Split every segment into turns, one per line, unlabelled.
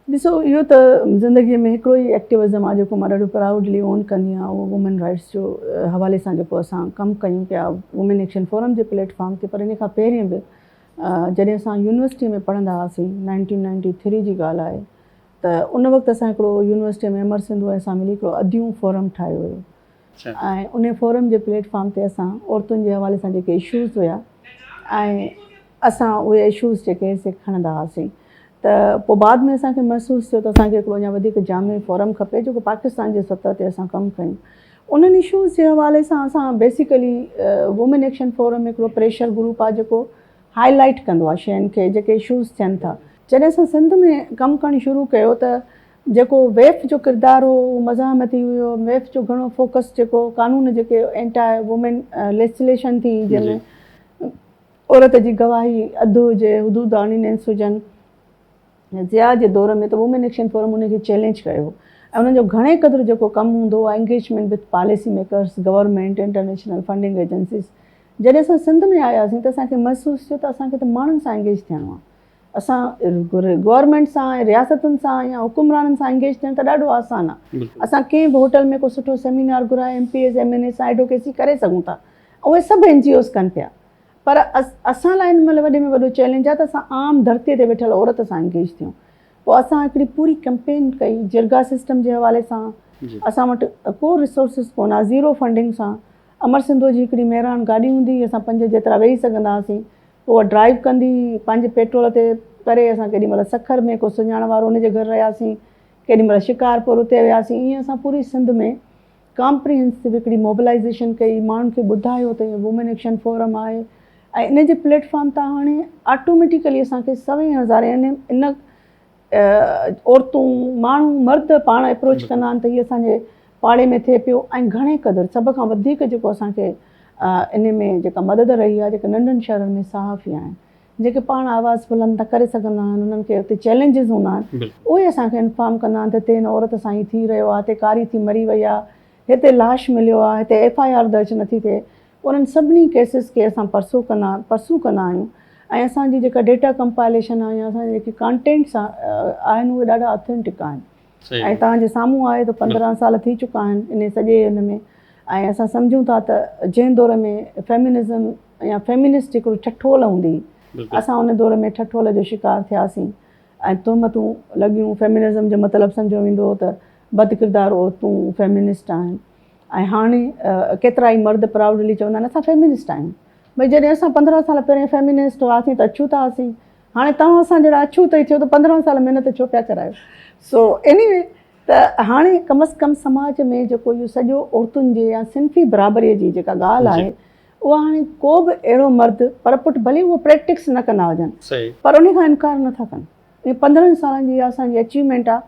ॾिसो इहो त ज़िंदगीअ में हिकिड़ो ई एक्टिविज़म आहे जेको मां ॾाढो प्राउडली ओन कंदी आहियां, उहो वुमेन राइट्स जो हवाले सां जेको असां कमु कयूं पिया वुमेन एक्शन फोरम जे प्लेटफॉर्म ते। पर इन खां पहिरीं बि जॾहिं असां यूनिवर्सिटी में पढ़ंदा हुआसीं, 1993 जी ॻाल्हि आहे, त उन वक़्तु असां हिकिड़ो यूनिवर्सिटी में अमर सिंधू सां मिली हिकिड़ो अदियूं फोरम ठाहियो हुयो ऐं उन फोरम जे प्लेटफॉर्म ते असां औरतुनि जे हवाले सां जेके इशूज़ हुया ऐं असां उहे इशूज़ जेके से खणंदा हुआसीं। त पोइ बाद में असांखे महसूसु थियो त असांखे हिकिड़ो अञा वधीक जामे फोरम खपे जेको पाकिस्तान जे सतह ते असां कमु कयूं। उन्हनि इशूज़ जे हवाले सां असां बेसिकली वुमेन एक्शन फोरम हिकिड़ो प्रेशर ग्रुप आहे जेको हाईलाइट कंदो आहे शयुनि खे, जेके इशूज़ थियनि था। जॾहिं असां सिंध में कमु करणु शुरू कयो त जेको वेफ जो किरदारु हो उहो मज़ामती हुयो। वेफ जो घणो फोकस जेको कानून जेके एंटायर वुमेन लेजिस्लेशन थी जंहिंमें औरत जी गवाही अधु हुजे, हुदूद ऑर्डिनेंस हुजनि। ज़िया जे दौर में त वुमेन एक्शन फोरम उनखे चैलेंज कयो ऐं उन्हनि जो घणे क़दुरु जेको कमु हूंदो आहे engagement with policy makers, government, international funding agencies. जॾहिं असां सिंध में आयासीं त असांखे महसूसु थियो त असांखे त माण्हुनि सां एंगेज थियणो आहे। असां गवर्नमेंट सां ऐं रियासतुनि सां या हुकुमराननि सां एंगेज थियणु त ॾाढो आसानु आहे। असां कंहिं बि होटल में को सुठो सेमिनार घुराए MPs MNA सां एडवोकेसी करे सघूं था, उहे सभु NGOs कनि पिया। पर असां लाइ हिन महिल वॾे में वॾो चैलेंज आहे त असां आम धरतीअ ते वेठल औरत सां एंगेज थियूं। पोइ असां हिकिड़ी पूरी कैंपेन कई जिरगा सिस्टम जे हवाले सां। असां वटि को रिसोर्सिस कोन आहे, ज़ीरो फंडिंग सां। अमर सिंधू जी हिकिड़ी मेहरान गाॾी हूंदी, असां 5 जेतिरा वेही सघंदा हुआसीं। उहा ड्राइव कंदी पंहिंजे पेट्रोल ते करे। असां केॾी महिल सखर में को सुञाण वारो उनजे घर रहियासीं, केॾी महिल शिकारपुर उते वियासीं। ईअं असां पूरी सिंध में कॉम्प्रिहेंसिव हिकिड़ी मोबिलाइज़ेशन कई, माण्हुनि खे ॿुधायो त वुमेन एक्शन फोरम आहे ऐं इन जे प्लेटफॉर्म तां हाणे ऑटोमेटिकली असांखे 100,000 इन औरतूं, माण्हू, मर्द पाण अप्रोच कंदा आहिनि त इहे असांजे पाड़े में थिए पियो। ऐं घणे क़दुरु सभ खां वधीक जेको असांखे इन में जेका मदद रही आहे, जेके नंढनि शहरनि में सहाफ़ी आहिनि जेके पाण आवाज़ु बुलंद था करे सघंदा आहिनि, उन्हनि खे हुते चैलेंजिस हूंदा आहिनि, उहे असांखे इंफॉर्म कंदा आहिनि त हिते हिन औरत सां ई थी रहियो आहे, हिते कारी थी मरी वई आहे, हिते लाश मिलियो आहे, हिते FIR दर्ज नथी थिए। उन्हनि सभिनी केसिस खे असां परसूं कंदा आहियूं ऐं असांजी जेका डेटा कंपाइलेशन आहे या असांजे जेके कॉन्टेंट्स आहिनि उहे ॾाढा ऑथेंटिक आहिनि। ऐं तव्हांजे साम्हूं आहे त 15 साल थी चुका आहिनि इन सॼे हिन में। ऐं असां सम्झूं था त जंहिं दौर में फेमिनिज़म या फेमिनिस्ट हिकिड़ो ठठोल हूंदी, असां उन दौर में ठठोल जो शिकार थियासीं ऐं तहमतूं लॻियूं। फेमिनिज़म जो मतिलबु सम्झो वेंदो हो त बद किरदार औरतूं फेमिनिस्ट आहिनि। ऐं हाणे केतिरा ई मर्द प्राउडली चवंदा आहिनि असां फेमिनिस्ट आहियूं। भई जॾहिं असां 15 साल पहिरियों फेमिनिस्ट हुआसीं त अछूं था हुआसीं, हाणे तव्हां असां जहिड़ा अछूं त थियो त 15 साल महिनत छो पिया करायो। सो एनीवे त हाणे कम अज़ कम समाज में जेको इहो सॼो औरतुनि जे या सिंफ़ी बराबरीअ जी जेका ॻाल्हि आहे उहा हाणे को बि अहिड़ो मर्द पर पुट भले उहो प्रैक्टिस न कंदा हुजनि पर उन खां इनकार नथा कनि। इहे 15 सालनि जी असांजी अचीवमेंट आहे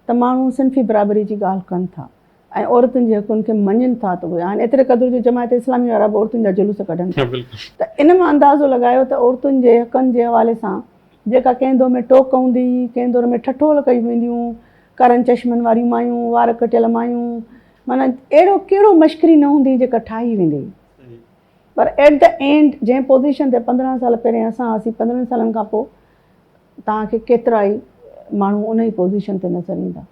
त माण्हू सिंफ़ी बराबरी जी ॻाल्हि कनि था ऐं औरतुनि जे हक़ुनि खे मञनि था। त उहे हाणे एतिरे क़दुरु जो जमायत इस्लामी वारा बि औरतुनि जा जुलूस कढनि था। त इन मां अंदाज़ो लॻायो त औरतुनि जे हक़नि जे हवाले सां जेका कंहिं दौर में टोक हूंदी, कंहिं दौर में ठठोल कई वेंदियूं, करनि चश्मनि वारियूं मायूं, वार कटियल मायूं, माना अहिड़ो कहिड़ो मश्करी न हूंदी जेका ठाही वेंदी। पर एट द एंड जंहिं पोज़ीशन ते 15 साल पहिरियों असां हुआसीं, 15 सालनि खां पोइ तव्हांखे केतिरा ई माण्हू उन ई पोज़ीशन ते नज़र ईंदा।